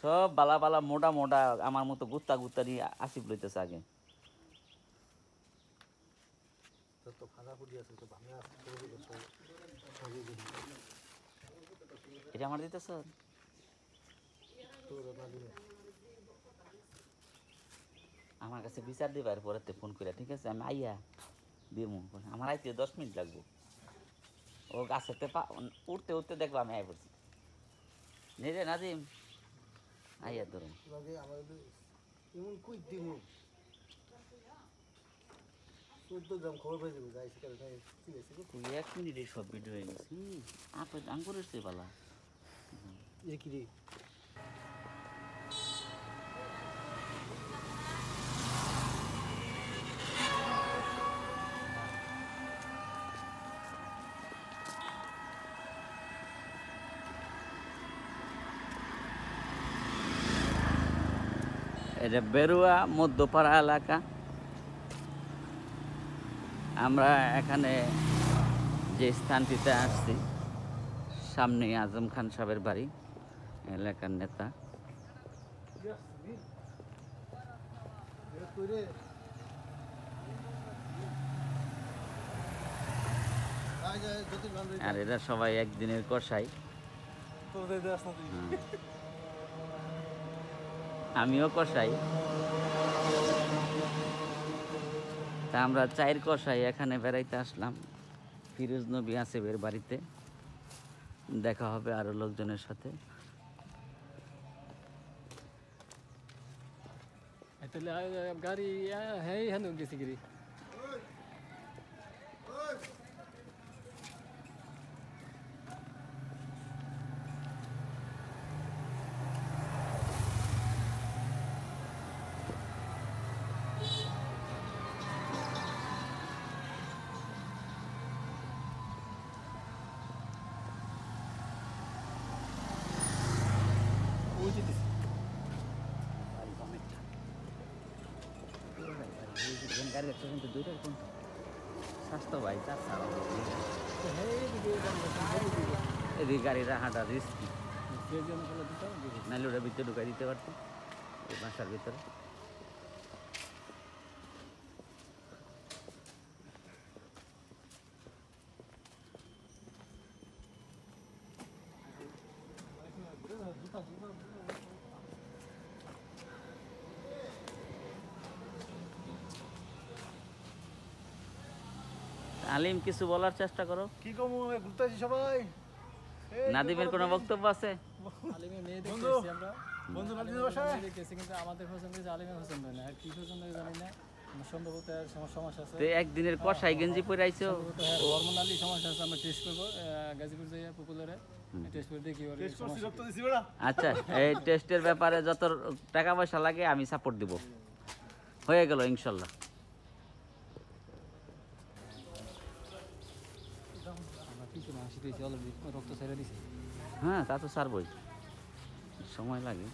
সব বালা বালা মোটা মোটা আমার মতো গুত্তা গুত্তা নিয়ে আসিফ লইতেছে আগে। এটা আমার দিতেছ আমার কাছে বিচার দিবার পরেতে ফোন করে, ঠিক আছে আমি আইয়া দিমু। আমার আইতে 10 মিনিট লাগবো। ও গাছেতে উঠতে উঠতে দেখবো আমি আই পড়ছি। নিজে নাজিম আইয়া ধরুন তুই 1 মিনিটে সব ভিডিও হয়ে গেছে। আঙ্গুরের চেয়ে পালা কি রে। এটা বেরুয়া মধ্যপাড়া এলাকা। আমরা এখানে যে স্থানটিতে আসছি সামনে আজম খান সাহেবের বাড়ি, এলাকার নেতা। আর এরা সবাই একদিনের কষাই। আমিও কষাই। তা আমরা চায়ের কষাই এখানে বেড়াইতে আসলাম ফিরোজ নবী আসিফের বাড়িতে। দেখা হবে আরো লোকজনের সাথে। গাড়ি হ্যাঁ হ্যাঁ গেছি গিরি স্বাস্থ্য ভাই তার এদিকে গাড়ির হাঁটা রিস্কি, নাহলে ওটা ভিতরে ঢুকাই দিতে পারতো এই বাসার ভিতরে। আলিম কিছু বলার চেষ্টা করো। কি কম ঘুরতেছি সবাই। নাদিমের কোনো বক্তব্য আছে? আলিমের মেয়ে দেখতেছি আমরা, বন্ধু নাদিমের বাসায় দেখতেছি, কিন্তু আমাদের পছন্দ হয়েছে আলিমের পছন্দ হয় না। আর কি পছন্দ হয় জানি না, সম্ভবত সমস্যা আছে। একদিনের কষাই গেঞ্জি পরে আইছো, হরমোনালি সমস্যা আছে। আমরা টেস্ট করবো গাজীপুর যাইয়া পপুলারে টেস্ট করে দেখি। আচ্ছা এই টেস্টের ব্যাপারে যত টাকা পয়সা লাগে আমি সাপোর্ট দিব। হয়ে গেল ইনশাল্লাহ। রক্ত ছেড়ে দিছি। হ্যাঁ তা তো ছাড়বই, সময় লাগে।